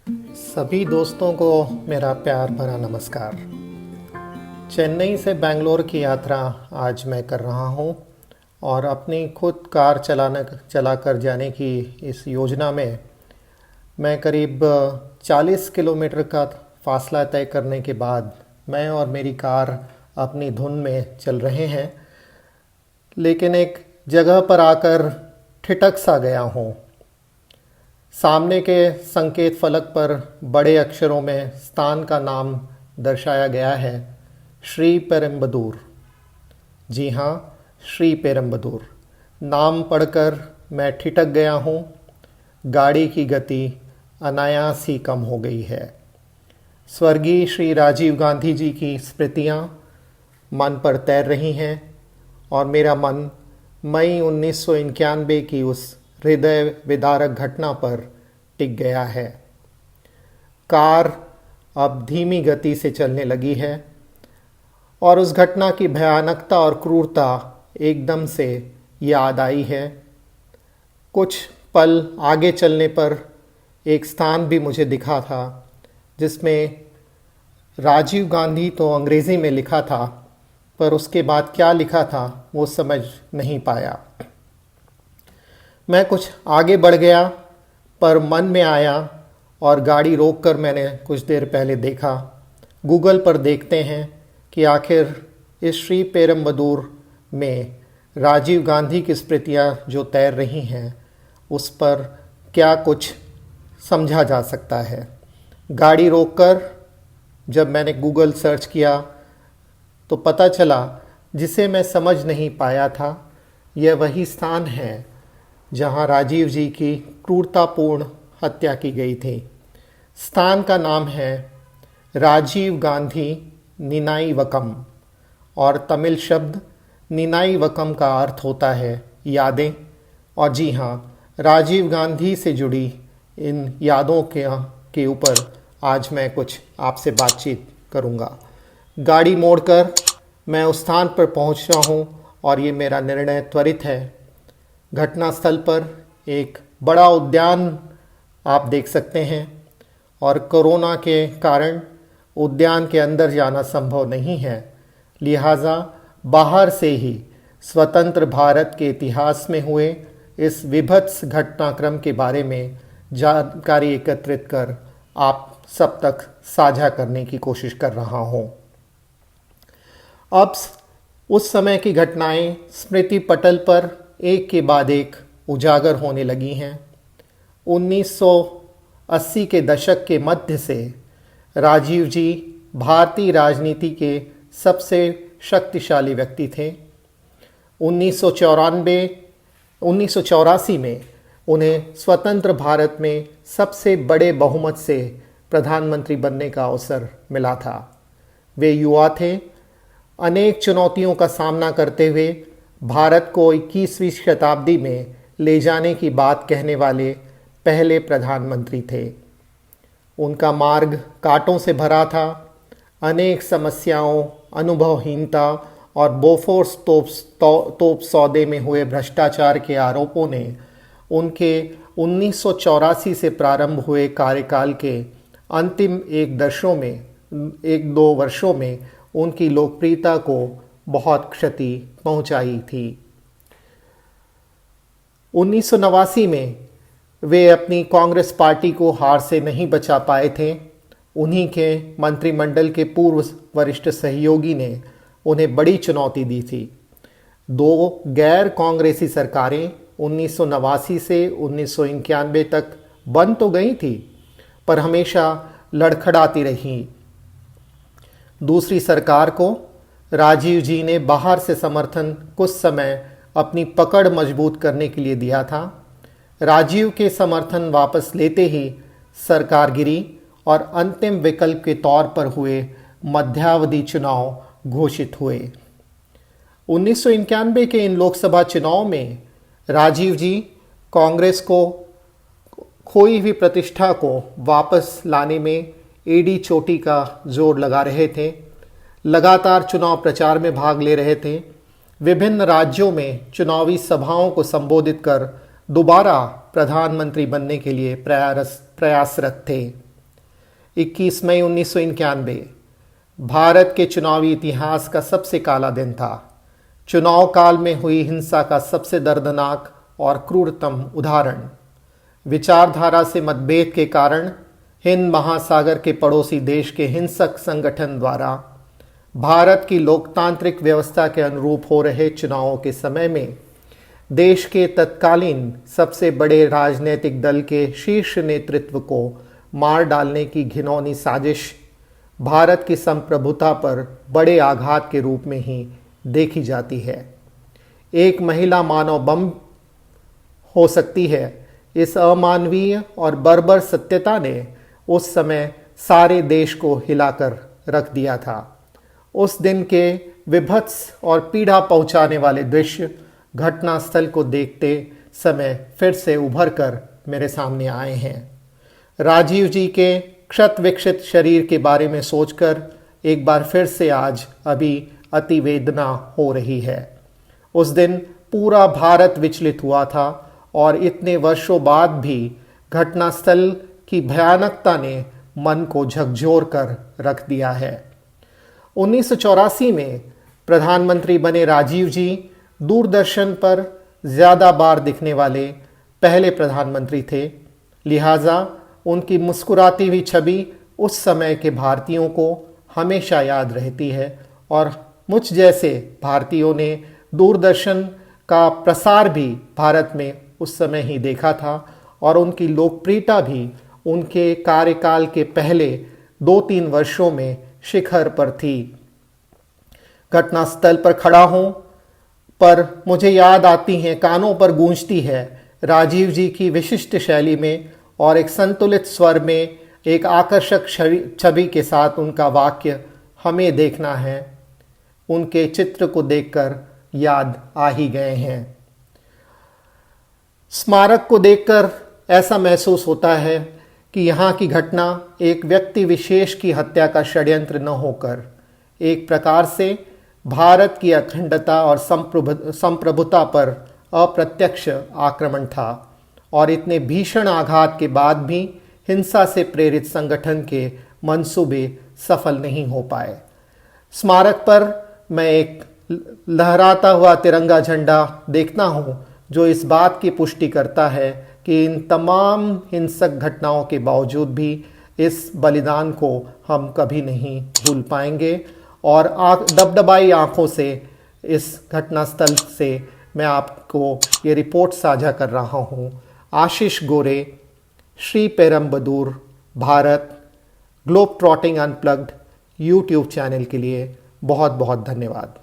सभी दोस्तों को मेरा प्यार भरा नमस्कार। चेन्नई से बेंगलोर की यात्रा आज मैं कर रहा हूँ और अपनी खुद कार चलाकर जाने की इस योजना में मैं करीब 40 किलोमीटर का फासला तय करने के बाद मैं और मेरी कार अपनी धुन में चल रहे हैं, लेकिन एक जगह पर आकर ठिठक सा गया हूँ। सामने के संकेत फलक पर बड़े अक्षरों में स्थान का नाम दर्शाया गया है, श्री पेरुम्बदूर। जी हाँ, श्री पेरुम्बदूर नाम पढ़कर मैं ठिठक गया हूँ। गाड़ी की गति अनायास ही कम हो गई है। स्वर्गीय श्री राजीव गांधी जी की स्मृतियाँ मन पर तैर रही हैं और मेरा मन मई 1991 की उस हृदय विदारक घटना पर टिक गया है। कार अब धीमी गति से चलने लगी है और उस घटना की भयानकता और क्रूरता एकदम से याद आई है। कुछ पल आगे चलने पर एक स्थान भी मुझे दिखा था जिसमें राजीव गांधी तो अंग्रेज़ी में लिखा था, पर उसके बाद क्या लिखा था वो समझ नहीं पाया। मैं कुछ आगे बढ़ गया, पर मन में आया और गाड़ी रोककर मैंने कुछ देर पहले देखा। गूगल पर देखते हैं कि आखिर इस श्री पेरुम्बदूर में राजीव गांधी की स्मृतियाँ जो तैर रही हैं उस पर क्या कुछ समझा जा सकता है। गाड़ी रोककर जब मैंने गूगल सर्च किया तो पता चला, जिसे मैं समझ नहीं पाया था, यह वही स्थान है जहां राजीव जी की क्रूरतापूर्ण हत्या की गई थी। स्थान का नाम है राजीव गांधी निनाईवकम और तमिल शब्द निनाईवकम का अर्थ होता है यादें। और जी हाँ, राजीव गांधी से जुड़ी इन यादों के ऊपर आज मैं कुछ आपसे बातचीत करूँगा। गाड़ी मोड़कर मैं उस स्थान पर पहुँचा हूँ और ये मेरा निर्णय त्वरित है। घटनास्थल पर एक बड़ा उद्यान आप देख सकते हैं और कोरोना के कारण उद्यान के अंदर जाना संभव नहीं है, लिहाजा बाहर से ही स्वतंत्र भारत के इतिहास में हुए इस विभत्स घटनाक्रम के बारे में जानकारी एकत्रित कर आप सब तक साझा करने की कोशिश कर रहा हूँ। अब उस समय की घटनाएं स्मृति पटल पर एक के बाद एक उजागर होने लगी हैं। 1980 के दशक के मध्य से राजीव जी भारतीय राजनीति के सबसे शक्तिशाली व्यक्ति थे। 1984 में उन्हें स्वतंत्र भारत में सबसे बड़े बहुमत से प्रधानमंत्री बनने का अवसर मिला था। वे युवा थे। अनेक चुनौतियों का सामना करते हुए भारत को 21वीं शताब्दी में ले जाने की बात कहने वाले पहले प्रधानमंत्री थे। उनका मार्ग कांटों से भरा था। अनेक समस्याओं, अनुभवहीनता और बोफोर्स तोप सौदे में हुए भ्रष्टाचार के आरोपों ने उनके 1984 से प्रारंभ हुए कार्यकाल के अंतिम एक दो वर्षों में उनकी लोकप्रियता को बहुत क्षति पहुंचाई थी। 1989 में वे अपनी कांग्रेस पार्टी को हार से नहीं बचा पाए थे। उन्हीं के मंत्रिमंडल के पूर्व वरिष्ठ सहयोगी ने उन्हें बड़ी चुनौती दी थी। दो गैर कांग्रेसी सरकारें 1989 से 1991 तक बन तो गई थी, पर हमेशा लड़खड़ाती रहीं। दूसरी सरकार को राजीव जी ने बाहर से समर्थन कुछ समय अपनी पकड़ मजबूत करने के लिए दिया था। राजीव के समर्थन वापस लेते ही सरकार गिरी और अंतिम विकल्प के तौर पर हुए मध्यावधि चुनाव घोषित हुए। 1991 के इन लोकसभा चुनाव में राजीव जी कांग्रेस को खोई हुई प्रतिष्ठा को वापस लाने में एड़ी चोटी का जोर लगा रहे थे। लगातार चुनाव प्रचार में भाग ले रहे थे। विभिन्न राज्यों में चुनावी सभाओं को संबोधित कर दोबारा प्रधानमंत्री बनने के लिए प्रयासरत थे। 21 मई 1991 भारत के चुनावी इतिहास का सबसे काला दिन था। चुनाव काल में हुई हिंसा का सबसे दर्दनाक और क्रूरतम उदाहरण। विचारधारा से मतभेद के कारण हिंद महासागर के पड़ोसी देश के हिंसक संगठन द्वारा भारत की लोकतांत्रिक व्यवस्था के अनुरूप हो रहे चुनावों के समय में देश के तत्कालीन सबसे बड़े राजनीतिक दल के शीर्ष नेतृत्व को मार डालने की घिनौनी साजिश भारत की संप्रभुता पर बड़े आघात के रूप में ही देखी जाती है। एक महिला मानव बम हो सकती है। इस अमानवीय और बर्बर सत्यता ने उस समय सारे देश को हिलाकर रख दिया था। उस दिन के विभत्स और पीड़ा पहुंचाने वाले दृश्य घटनास्थल को देखते समय फिर से उभर कर मेरे सामने आए हैं। राजीव जी के क्षत विक्षत शरीर के बारे में सोचकर एक बार फिर से आज अभी अति वेदना हो रही है। उस दिन पूरा भारत विचलित हुआ था और इतने वर्षों बाद भी घटनास्थल की भयानकता ने मन को झकझोर कर रख दिया है। 1984 में प्रधानमंत्री बने राजीव जी दूरदर्शन पर ज़्यादा बार दिखने वाले पहले प्रधानमंत्री थे। लिहाजा उनकी मुस्कुराती हुई छवि उस समय के भारतीयों को हमेशा याद रहती है और मुझ जैसे भारतीयों ने दूरदर्शन का प्रसार भी भारत में उस समय ही देखा था और उनकी लोकप्रियता भी उनके कार्यकाल के पहले 2-3 वर्षों में शिखर पर थी। घटनास्थल पर खड़ा हूँ पर मुझे याद आती हैं, कानों पर गूंजती है राजीव जी की विशिष्ट शैली में और एक संतुलित स्वर में एक आकर्षक छवि के साथ उनका वाक्य हमें देखना है। उनके चित्र को देखकर याद आ ही गए हैं। स्मारक को देखकर ऐसा महसूस होता है कि यहाँ की घटना एक व्यक्ति विशेष की हत्या का षड्यंत्र न होकर एक प्रकार से भारत की अखंडता और संप्रभुता पर अप्रत्यक्ष आक्रमण था और इतने भीषण आघात के बाद भी हिंसा से प्रेरित संगठन के मंसूबे सफल नहीं हो पाए। स्मारक पर मैं एक लहराता हुआ तिरंगा झंडा देखता हूँ जो इस बात की पुष्टि करता है कि इन तमाम हिंसक घटनाओं के बावजूद भी इस बलिदान को हम कभी नहीं भूल पाएंगे। और दबदबाई आँखों से इस घटनास्थल से मैं आपको ये रिपोर्ट साझा कर रहा हूँ। Ashish Gore, Sri Perumbudur, Bharat, globe trotting unplugged YouTube channel के लिए बहुत बहुत धन्यवाद।